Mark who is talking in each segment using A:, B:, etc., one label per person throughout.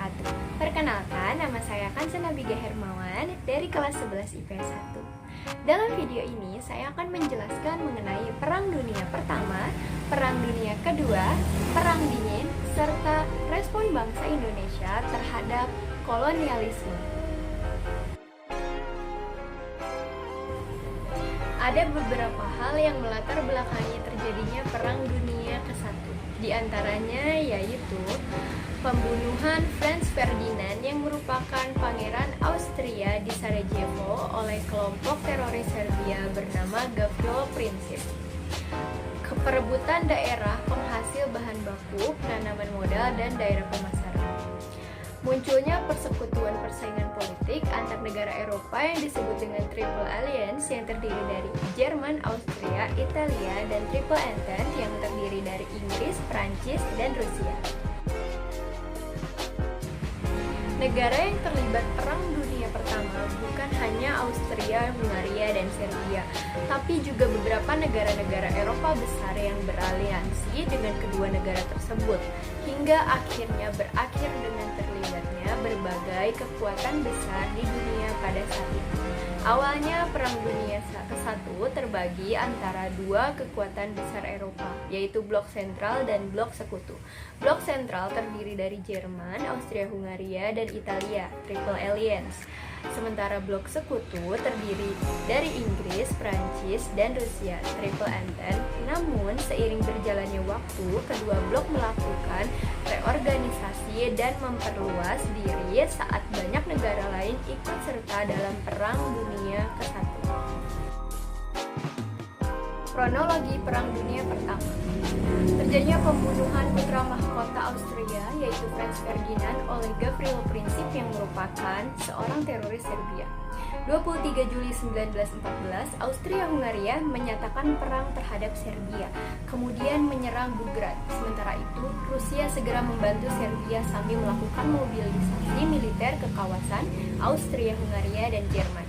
A: wabarakatuh. Perkenalkan, nama saya Kansa Nabiga Hermawan dari kelas 11 IPS 1. Dalam video ini, saya akan menjelaskan mengenai Perang Dunia Pertama, Perang Dunia Kedua, Perang Dingin, serta respon bangsa Indonesia terhadap kolonialisme. Ada beberapa hal yang melatar belakangi terjadinya Perang Dunia ke-1. Di antaranya yaitu pembunuhan Franz Ferdinand yang merupakan pangeran Austria di Sarajevo oleh kelompok teroris Serbia bernama Gavrilo Princip. Perebutan daerah penghasil bahan baku, penanaman modal, dan daerah pemasaran. Munculnya persekutuan persaingan politik antar negara Eropa yang disebut dengan Triple Alliance yang terdiri dari Jerman, Austria, Italia, dan Triple Entente yang terdiri dari Inggris, Prancis, dan Rusia. Negara yang terlibat Perang Dunia Pertama bukan hanya Austria, Hungaria, dan Serbia, tapi juga beberapa negara-negara Eropa besar yang beraliansi dengan kedua negara tersebut, hingga akhirnya berakhir dengan terlibatnya berbagai kekuatan besar di dunia pada saat itu. Awalnya Perang Dunia ke-1 terbagi antara dua kekuatan besar Eropa, yaitu Blok Sentral dan Blok Sekutu. Blok Sentral terdiri dari Jerman, Austria-Hungaria, dan Italia, Triple Alliance. Sementara Blok Sekutu terdiri dari Inggris, Prancis, dan Rusia, Triple Entente. Namun, seiring berjalannya waktu, kedua blok melakukan reorganisasi dan memperluas diri saat banyak negara lain ikut serta dalam Perang Dunia ke-1. Kronologi Perang Dunia Pertama. Terjadinya pembunuhan putra mahkota Austria yaitu Franz Ferdinand oleh Gavrilo Princip yang merupakan seorang teroris Serbia. 23 Juli 1914, Austria-Hungaria menyatakan perang terhadap Serbia, kemudian menyerang Belgrad. Sementara itu, Rusia segera membantu Serbia sambil melakukan mobilisasi militer ke kawasan Austria-Hungaria dan Jerman.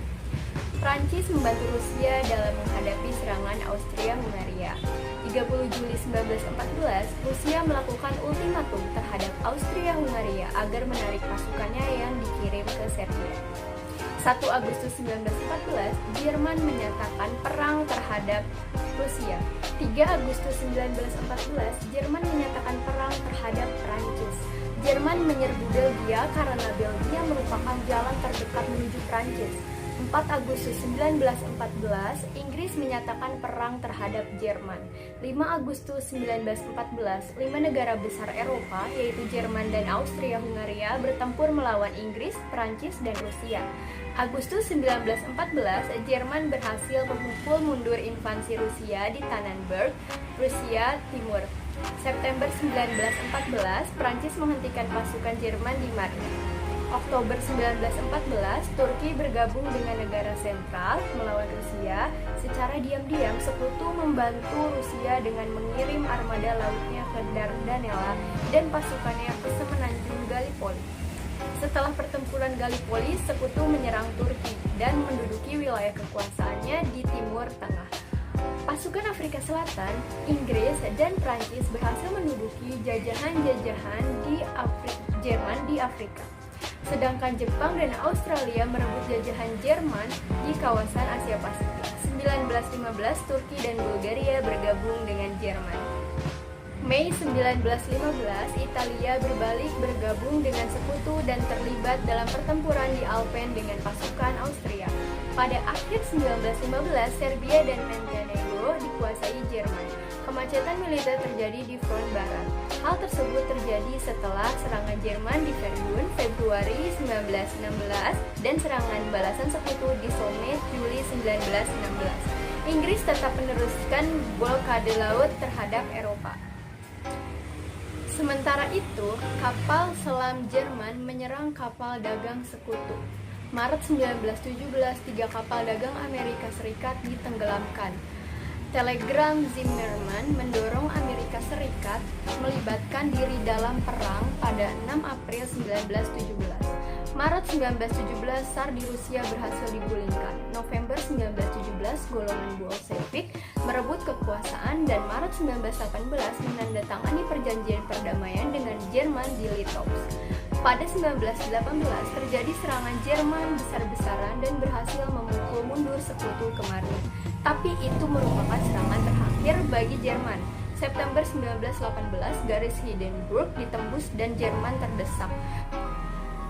A: Prancis membantu Rusia dalam menghadapi serangan Austria-Hungaria. 30 Juli 1914, Rusia melakukan ultimatum terhadap Austria-Hungaria agar menarik pasukannya yang dikirim ke Serbia. 1 Agustus 1914, Jerman menyatakan perang terhadap Rusia. 3 Agustus 1914, Jerman menyatakan perang terhadap Prancis. Jerman menyerbu Belgia karena Belgia merupakan jalan terdekat menuju Prancis. 4 Agustus 1914, Inggris menyatakan perang terhadap Jerman. 5 Agustus 1914, 5 negara besar Eropa, yaitu Jerman dan Austria-Hungaria, bertempur melawan Inggris, Prancis, dan Rusia. Agustus 1914, Jerman berhasil memukul mundur invasi Rusia di Tannenberg, Rusia Timur. September 1914, Prancis menghentikan pasukan Jerman di Marne. Oktober 1914, Turki bergabung dengan negara sentral melawan Rusia. Secara diam-diam, Sekutu membantu Rusia dengan mengirim armada lautnya ke Dardanella dan pasukannya ke semenanjung Gallipoli. Setelah pertempuran Gallipoli, Sekutu menyerang Turki dan menduduki wilayah kekuasaannya di Timur Tengah. Pasukan Afrika Selatan, Inggris, dan Prancis berhasil menduduki jajahan-jajahan di Jerman di Afrika. Sedangkan Jepang dan Australia merebut jajahan Jerman di kawasan Asia Pasifik. 1915, Turki dan Bulgaria bergabung dengan Jerman. Mei 1915, Italia berbalik bergabung dengan Sekutu dan terlibat dalam pertempuran di Alpen dengan pasukan Austria. Pada akhir 1915, Serbia dan Montenegro dikuasai Jerman. Kemacetan militer terjadi di front barat. Hal tersebut terjadi setelah serangan Jerman di Verdun Februari 1916 dan serangan balasan Sekutu di Somme Juli 1916. Inggris tetap meneruskan blokade laut terhadap Eropa. Sementara itu, kapal selam Jerman menyerang kapal dagang Sekutu. Maret 1917, 3 kapal dagang Amerika Serikat ditenggelamkan. Telegram Zimmerman mendorong Amerika Serikat melibatkan diri dalam perang pada 6 April 1917. Maret 1917, SAR di Rusia berhasil digulingkan. November 1917, golongan Bolshevik merebut kekuasaan dan Maret 1918 menandatangani perjanjian perdamaian dengan Jerman di Litovsk. Pada 1918 terjadi serangan Jerman besar-besaran dan berhasil memukul mundur sekutu kemarin. Tapi itu merupakan serangan terakhir bagi Jerman. September 1918, garis Hindenburg ditembus dan Jerman terdesak.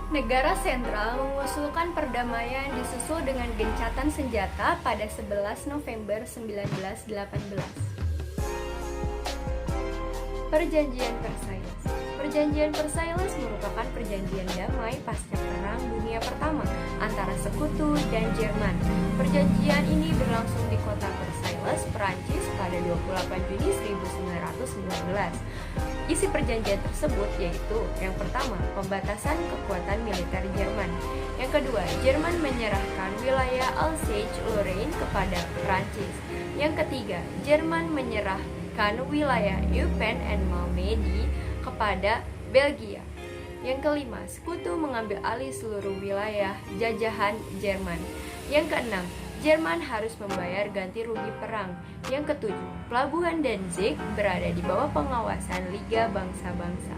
A: Negara sentral mengusulkan perdamaian disusul dengan gencatan senjata pada 11 November 1918. Perjanjian Versailles. Perjanjian Versailles merupakan perjanjian damai pasca Perang Dunia Pertama antara Sekutu dan Jerman. Perjanjian ini berlangsung di kota Versailles, Perancis pada 28 Juni 1919. Isi perjanjian tersebut yaitu yang pertama, pembatasan kekuatan militer Jerman. Yang kedua, Jerman menyerahkan wilayah Alsace-Lorraine kepada Perancis. Yang ketiga, Jerman menyerahkan wilayah Eupen and Malmedy kepada Belgia. Yang kelima, Sekutu mengambil alih seluruh wilayah jajahan Jerman. Yang keenam, Jerman harus membayar ganti rugi perang. Yang ketujuh, pelabuhan Danzig berada di bawah pengawasan Liga Bangsa-Bangsa.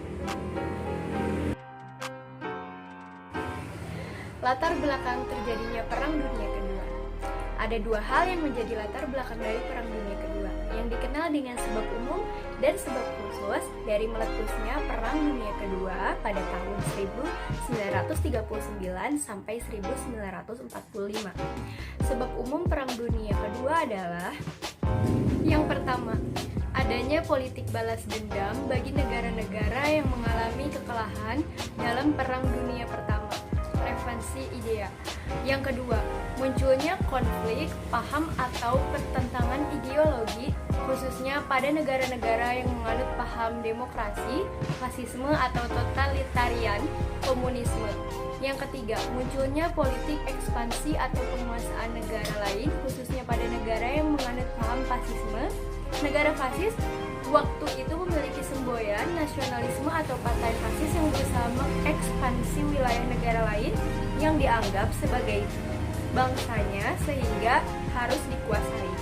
A: Latar belakang terjadinya Perang Dunia Kedua. Ada dua hal yang menjadi latar belakang dari Perang Dunia Kedua, yang dikenal dengan sebab umum dan sebab khusus dari meletusnya Perang Dunia Kedua pada tahun 1939 sampai 1945. Sebab umum Perang Dunia Kedua adalah: yang pertama, adanya politik balas dendam bagi negara-negara yang mengalami kekalahan dalam Perang Dunia Pertama. Relevansi idea. Yang kedua, munculnya konflik paham atau pertentangan ideologi, khususnya pada negara-negara yang menganut paham demokrasi, fasisme atau totalitarian, komunisme. Yang ketiga, munculnya politik ekspansi atau penguasaan negara lain, khususnya pada negara yang menganut paham fasisme. Negara fasis waktu itu memiliki semboyan nasionalisme atau partai fasis yang berusaha mengekspansi wilayah negara lain yang dianggap sebagai bangsanya sehingga harus dikuasai.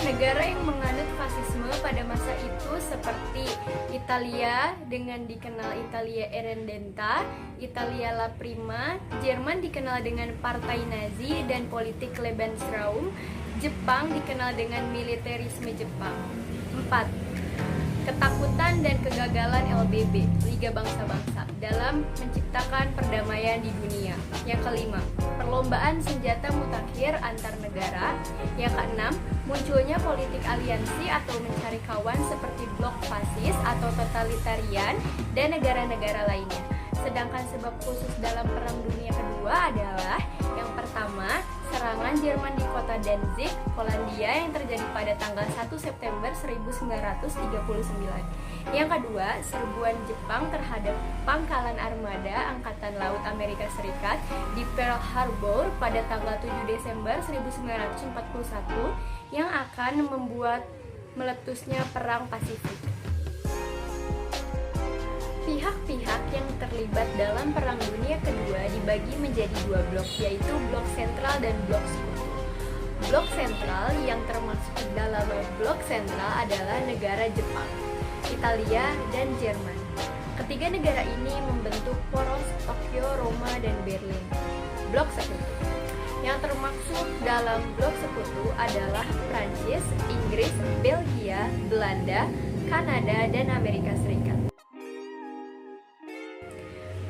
A: Negara yang menganut fasisme pada masa itu seperti Italia dengan dikenal Italia Irredenta, Italia La Prima, Jerman dikenal dengan Partai Nazi dan politik Lebensraum, Jepang dikenal dengan militerisme Jepang. 4. Ketakutan dan kegagalan LBB, Liga Bangsa-Bangsa, dalam menciptakan perdamaian di dunia. Yang kelima, perlombaan senjata mutakhir antar negara. Yang keenam, munculnya politik aliansi atau mencari kawan seperti blok fasis atau totalitarian dan negara-negara lainnya. Sedangkan sebab khusus dalam Perang Dunia Kedua adalah: yang pertama, serangan Jerman di kota Danzig, Polandia yang terjadi pada tanggal 1 September 1939. Yang kedua, serbuan Jepang terhadap pangkalan armada Angkatan Laut Amerika Serikat di Pearl Harbor pada tanggal 7 Desember 1941 yang akan membuat meletusnya Perang Pasifik. Pihak-pihak yang terlibat dalam Perang Dunia Kedua dibagi menjadi dua blok, yaitu blok sentral dan blok sekutu. Blok sentral yang termasuk dalam blok sentral adalah negara Jepang, Italia, dan Jerman. Ketiga negara ini membentuk poros Tokyo, Roma, dan Berlin. Blok sekutu yang termasuk dalam blok sekutu adalah Prancis, Inggris, Belgia, Belanda, Kanada, dan Amerika Serikat.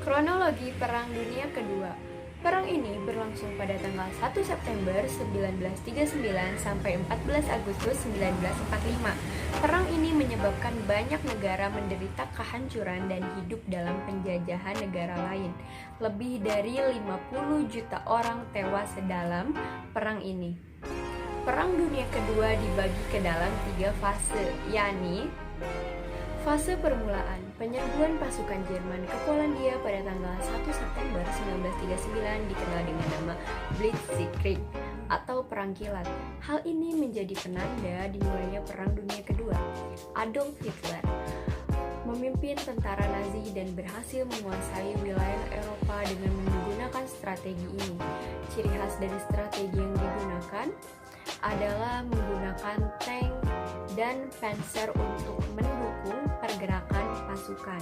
A: Kronologi Perang Dunia Kedua. Perang ini berlangsung pada tanggal 1 September 1939 sampai 14 Agustus 1945. Perang ini menyebabkan banyak negara menderita kehancuran dan hidup dalam penjajahan negara lain. Lebih dari 50 juta orang tewas dalam perang ini. Perang Dunia Kedua dibagi ke dalam 3 fase, yakni: fase permulaan, penyerbuan pasukan Jerman ke Polandia pada tanggal 1 September 1939 dikenal dengan nama Blitzkrieg atau Perang Kilat. Hal ini menjadi penanda dimulainya Perang Dunia Kedua. Adolf Hitler memimpin tentara Nazi dan berhasil menguasai wilayah Eropa dengan menggunakan strategi ini. Ciri khas dari strategi yang digunakan adalah menggunakan tank dan panzer untuk mendukung pergerakan pasukan.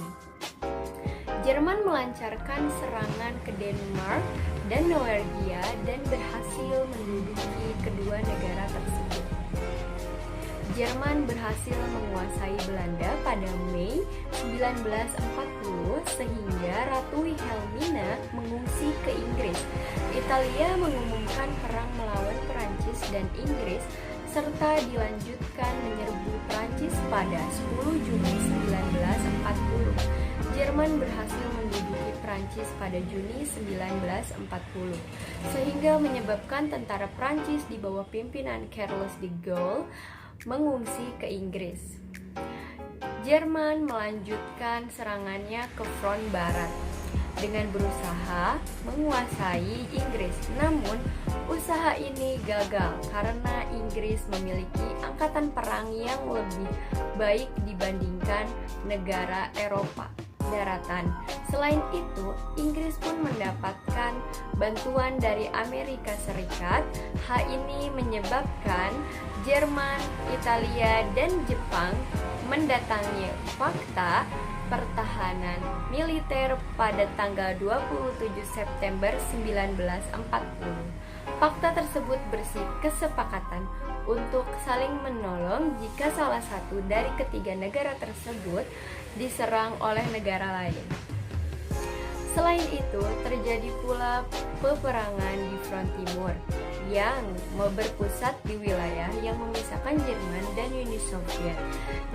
A: Jerman melancarkan serangan ke Denmark dan Norwegia dan berhasil menduduki kedua negara tersebut. Jerman berhasil menguasai Belanda pada Mei 1940 sehingga Ratu Wilhelmina mengungsi ke Inggris. Italia mengumumkan perang melawan Perancis dan Inggris serta dilanjutkan menyerbu Prancis pada 10 Juni 1940. Jerman berhasil menduduki Prancis pada Juni 1940, sehingga menyebabkan tentara Prancis di bawah pimpinan Charles de Gaulle mengungsi ke Inggris. Jerman melanjutkan serangannya ke front barat dengan berusaha menguasai Inggris. Namun, usaha ini gagal karena Inggris memiliki angkatan perang yang lebih baik dibandingkan negara Eropa daratan. Selain itu, Inggris pun mendapatkan bantuan dari Amerika Serikat. Hal ini menyebabkan Jerman, Italia, dan Jepang mendatangi Fakta Pertahanan Militer pada tanggal 27 September 1940. Fakta tersebut bersih kesepakatan untuk saling menolong jika salah satu dari ketiga negara tersebut diserang oleh negara lain. Selain itu, terjadi pula peperangan di front timur yang berpusat di wilayah yang memisahkan Jerman dan Uni Soviet.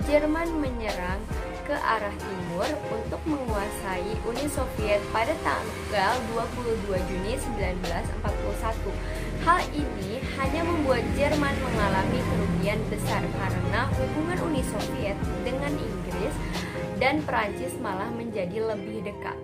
A: Jerman menyerang ke arah timur untuk menguasai Uni Soviet pada tanggal 22 Juni 1941. Hal ini hanya membuat Jerman mengalami kerugian besar karena hubungan Uni Soviet dengan Inggris dan Perancis malah menjadi lebih dekat.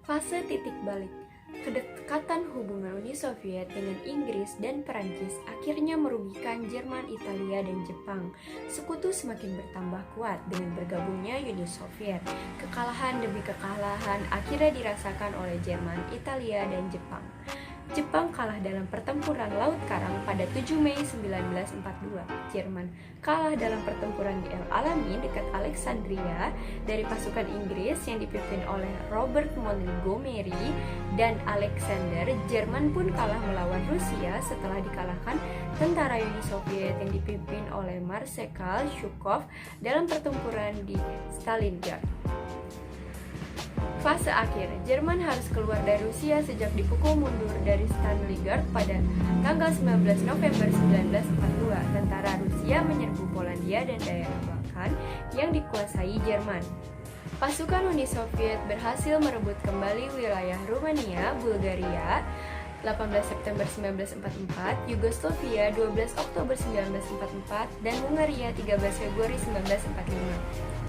A: Fase titik balik. Kedekatan hubungan Uni Soviet dengan Inggris dan Perancis akhirnya merugikan Jerman, Italia, dan Jepang. Sekutu semakin bertambah kuat dengan bergabungnya Uni Soviet. Kekalahan demi kekalahan akhirnya dirasakan oleh Jerman, Italia, dan Jepang. Jepang kalah dalam pertempuran Laut Karang pada 7 Mei 1942. Jerman kalah dalam pertempuran di El Alamein dekat Alexandria dari pasukan Inggris yang dipimpin oleh Robert Montgomery dan Alexander. Jerman pun kalah melawan Rusia setelah dikalahkan tentara Uni Soviet yang dipimpin oleh Marshal Zhukov dalam pertempuran di Stalingrad. Fase akhir, Jerman harus keluar dari Rusia sejak dipukul mundur dari Stalingrad pada tanggal 19 November 1942. Tentara Rusia menyerbu Polandia dan daerah Balkan yang dikuasai Jerman. Pasukan Uni Soviet berhasil merebut kembali wilayah Rumania, Bulgaria 18 September 1944, Yugoslavia 12 Oktober 1944, dan Hungaria 13 Februari 1945.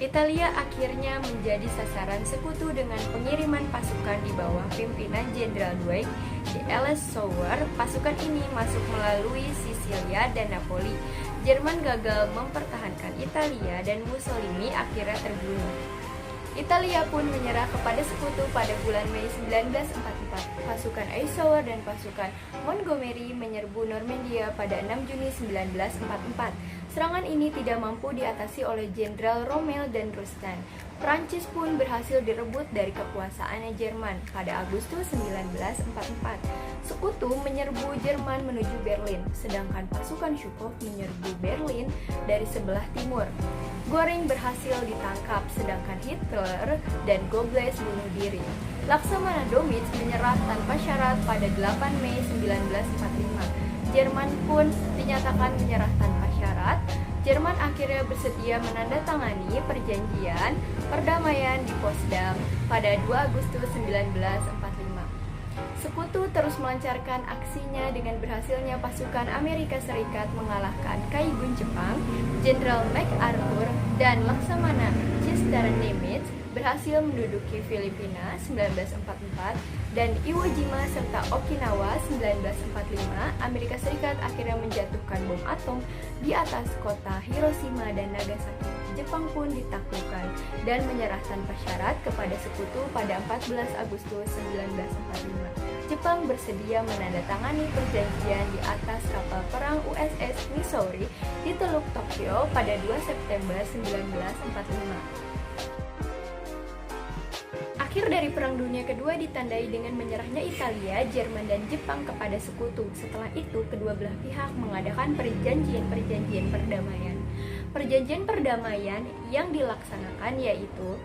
A: Italia akhirnya menjadi sasaran sekutu dengan pengiriman pasukan di bawah pimpinan Jenderal Dwight di Eisenhower. Pasukan ini masuk melalui Sisilia dan Napoli. Jerman gagal mempertahankan Italia dan Mussolini akhirnya terbunuh. Italia pun menyerah kepada sekutu pada bulan Mei 1944. Pasukan Eisenhower dan pasukan Montgomery menyerbu Normandia pada 6 Juni 1944. Serangan ini tidak mampu diatasi oleh Jenderal Rommel dan Rostand. Prancis pun berhasil direbut dari kekuasaannya Jerman pada Agustus 1944. Sekutu menyerbu Jerman menuju Berlin, sedangkan pasukan Zhukov menyerbu Berlin dari sebelah timur. Göring berhasil ditangkap, sedangkan Hitler dan Goebbels bunuh diri. Laksamana Domitz menyerah tanpa syarat pada 8 Mei 1945. Jerman pun dinyatakan menyerah tanpa syarat. Jerman akhirnya bersedia menandatangani perjanjian perdamaian di Potsdam pada 2 Agustus 1945. Sekutu terus melancarkan aksinya dengan berhasilnya pasukan Amerika Serikat mengalahkan Kaigun Jepang, Jenderal MacArthur, dan Laksamana Nimitz berhasil menduduki Filipina 1944 dan Iwo Jima serta Okinawa 1945. Amerika Serikat akhirnya menjatuhkan bom atom di atas kota Hiroshima dan Nagasaki. Jepang pun ditaklukkan dan menyerah tanpa syarat kepada sekutu pada 14 Agustus 1945. Jepang bersedia menandatangani perjanjian di atas kapal perang USS Missouri di Teluk Tokyo pada 2 September 1945. Akhir dari Perang Dunia Kedua ditandai dengan menyerahnya Italia, Jerman, dan Jepang kepada sekutu. Setelah itu, kedua belah pihak mengadakan perjanjian perdamaian. Perjanjian perdamaian yang dilaksanakan yaitu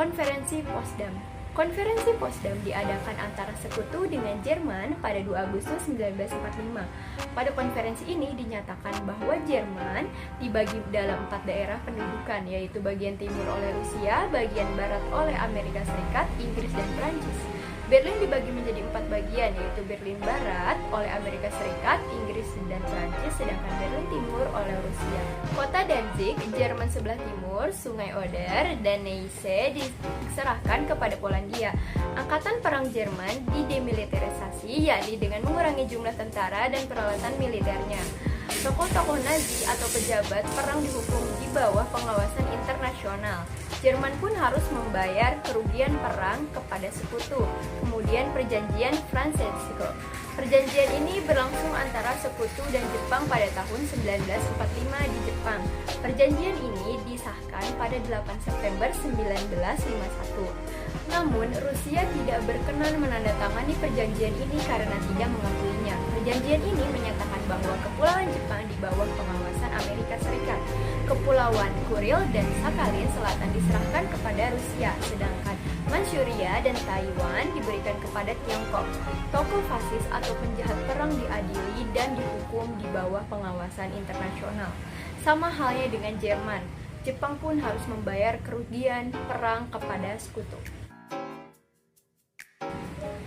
A: Konferensi Potsdam. Konferensi Potsdam diadakan antara sekutu dengan Jerman pada 2 Agustus 1945. Pada konferensi ini dinyatakan bahwa Jerman dibagi dalam 4 daerah pendudukan, yaitu bagian timur oleh Rusia, bagian barat oleh Amerika Serikat, Inggris, dan Prancis. Berlin dibagi menjadi 4 bagian, yaitu Berlin Barat oleh Amerika Serikat, Inggris, dan Prancis, sedangkan Berlin Timur oleh Rusia. Kota Danzig, Jerman sebelah timur, Sungai Oder, dan Neisse diserahkan kepada Polandia. Angkatan perang Jerman didemilitarisasi, yakni dengan mengurangi jumlah tentara dan peralatan militernya. Tokoh-tokoh Nazi atau pejabat perang dihukum di bawah pengawasan internasional. Jerman pun harus membayar kerugian perang kepada sekutu. Kemudian perjanjian Francesco. Perjanjian ini berlangsung antara sekutu dan Jepang pada tahun 1945 di Jepang. Perjanjian ini disahkan pada 8 September 1951. Namun, Rusia tidak berkenan menandatangani perjanjian ini karena tidak mengakuinya. Perjanjian ini menyatakan bahwa kepulauan Jepang di bawah pengawasan Amerika Serikat. Kepulauan Kuril dan Sakhalin Selatan diserahkan kepada Rusia, sedangkan Manchuria dan Taiwan diberikan kepada Tiongkok. Tokoh fasis atau penjahat perang diadili dan dihukum di bawah pengawasan internasional. Sama halnya dengan Jerman, Jepang pun harus membayar kerugian perang kepada sekutu.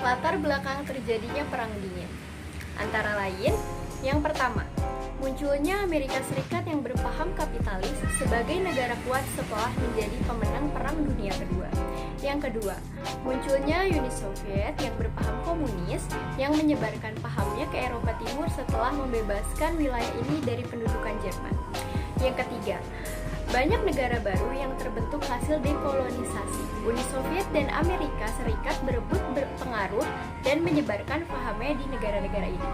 A: Latar belakang terjadinya Perang Dingin antara lain, yang pertama, munculnya Amerika Serikat yang berpaham kapitalis sebagai negara kuat setelah menjadi pemenang Perang Dunia Kedua. Yang kedua, munculnya Uni Soviet yang berpaham komunis yang menyebarkan pahamnya ke Eropa Timur setelah membebaskan wilayah ini dari pendudukan Jerman. Yang ketiga, banyak negara baru yang terbentuk hasil dekolonisasi. Uni Soviet dan Amerika Serikat berebut berpengaruh dan menyebarkan pahamnya di negara-negara ini.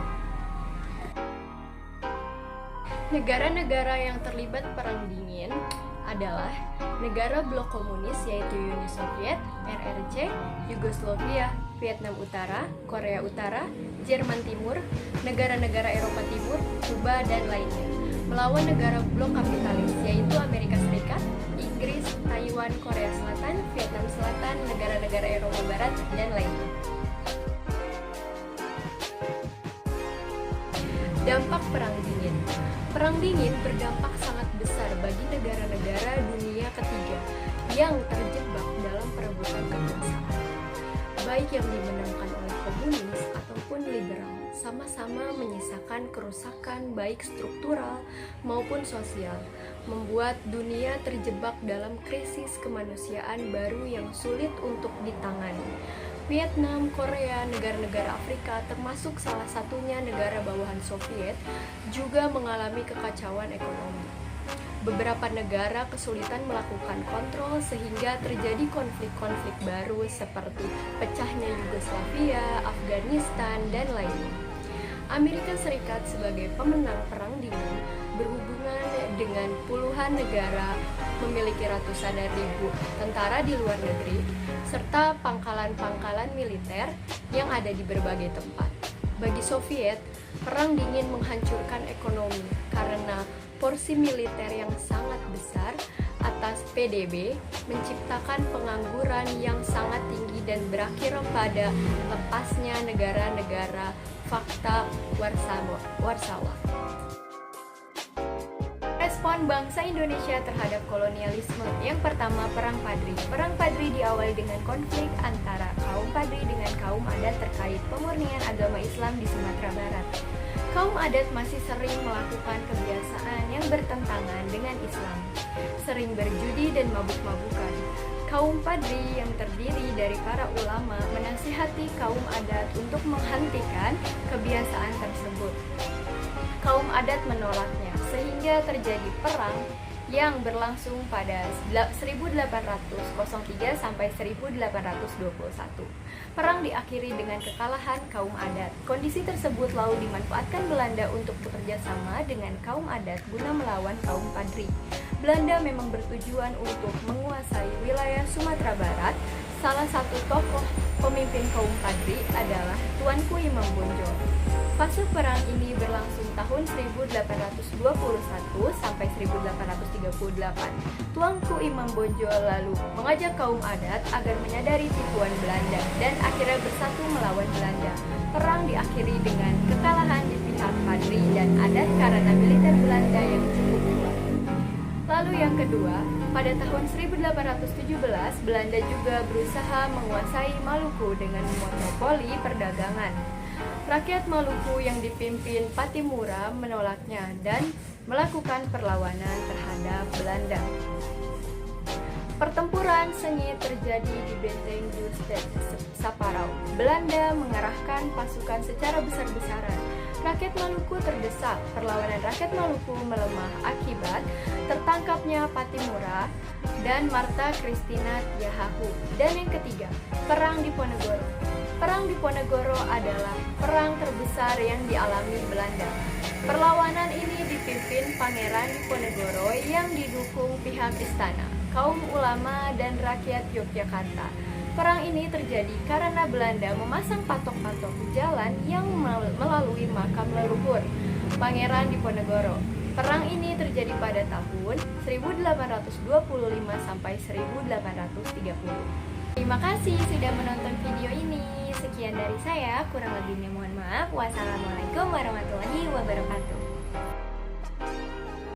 A: Negara-negara yang terlibat Perang Dingin adalah negara blok komunis yaitu Uni Soviet, RRC, Yugoslavia, Vietnam Utara, Korea Utara, Jerman Timur, negara-negara Eropa Timur, Kuba, dan lainnya, melawan negara blok kapitalis yaitu Amerika Serikat, Inggris, Taiwan, Korea Selatan, Vietnam Selatan, negara-negara Eropa Barat, dan lainnya. Dampak Perang Dingin. Perang Dingin berdampak sangat besar bagi negara-negara dunia ketiga yang terjebak dalam perebutan kekuasaan. Baik yang dimenangkan oleh komunis ataupun liberal, sama-sama menyisakan kerusakan baik struktural maupun sosial, membuat dunia terjebak dalam krisis kemanusiaan baru yang sulit untuk ditangani. Vietnam, Korea, negara-negara Afrika, termasuk salah satunya negara bawahan Soviet, juga mengalami kekacauan ekonomi. Beberapa negara kesulitan melakukan kontrol sehingga terjadi konflik-konflik baru seperti pecahnya Yugoslavia, Afghanistan, dan lainnya. Amerika Serikat sebagai pemenang Perang Dingin berhubungan dengan puluhan negara, memiliki ratusan ribu tentara di luar negeri, serta pangkalan-pangkalan militer yang ada di berbagai tempat. Bagi Soviet, Perang Dingin menghancurkan ekonomi karena porsi militer yang sangat besar atas PDB, menciptakan pengangguran yang sangat tinggi dan berakhir pada lepasnya negara-negara Fakta Warsawa. Respon bangsa Indonesia terhadap kolonialisme. Yang pertama, Perang Padri. Perang Padri diawali dengan konflik antara kaum Padri dengan kaum adat terkait pemurnian agama Islam di Sumatera Barat. Kaum adat masih sering melakukan kebiasaan yang bertentangan dengan Islam, sering berjudi dan mabuk-mabukan. Kaum Padri yang terdiri dari para ulama menasihati kaum adat untuk menghentikan kebiasaan tersebut. Kaum adat menolaknya, sehingga terjadi perang yang berlangsung pada 1803 sampai 1821. Perang diakhiri dengan kekalahan kaum adat. Kondisi tersebut lalu dimanfaatkan Belanda untuk bekerja sama dengan kaum adat guna melawan kaum Padri. Belanda memang bertujuan untuk menguasai wilayah Sumatera Barat Salah satu tokoh pemimpin kaum Padri adalah Tuanku Imam Bonjol. Fase perang ini berlangsung tahun 1821 sampai 1838. Tuanku Imam Bonjol lalu mengajak kaum adat agar menyadari tipuan Belanda dan akhirnya bersatu melawan Belanda. Perang diakhiri dengan kekalahan di pihak Padri dan adat karena militer Belanda yang cukup kuat. Lalu yang kedua, pada tahun 1817 Belanda juga berusaha menguasai Maluku dengan monopoli perdagangan. Rakyat Maluku yang dipimpin Patimura menolaknya dan melakukan perlawanan terhadap Belanda. Pertempuran sengit terjadi di benteng Justedt Saparau. Belanda mengerahkan pasukan secara besar-besaran. Rakyat Maluku terdesak. Perlawanan rakyat Maluku melemah akibat tertangkapnya Patimura dan Marta Christina Tiahahu. Dan yang ketiga, Perang Diponegoro. Perang Diponegoro adalah perang terbesar yang dialami Belanda. Perlawanan ini dipimpin Pangeran Diponegoro yang didukung pihak istana, kaum ulama, dan rakyat Yogyakarta. Perang ini terjadi karena Belanda memasang patok-patok jalan yang melalui makam leluhur Pangeran Diponegoro. Perang ini terjadi pada tahun 1825 sampai 1830. Terima kasih sudah menonton video ini. Sekian dari saya, kurang lebihnya mohon maaf. Wassalamualaikum warahmatullahi wabarakatuh.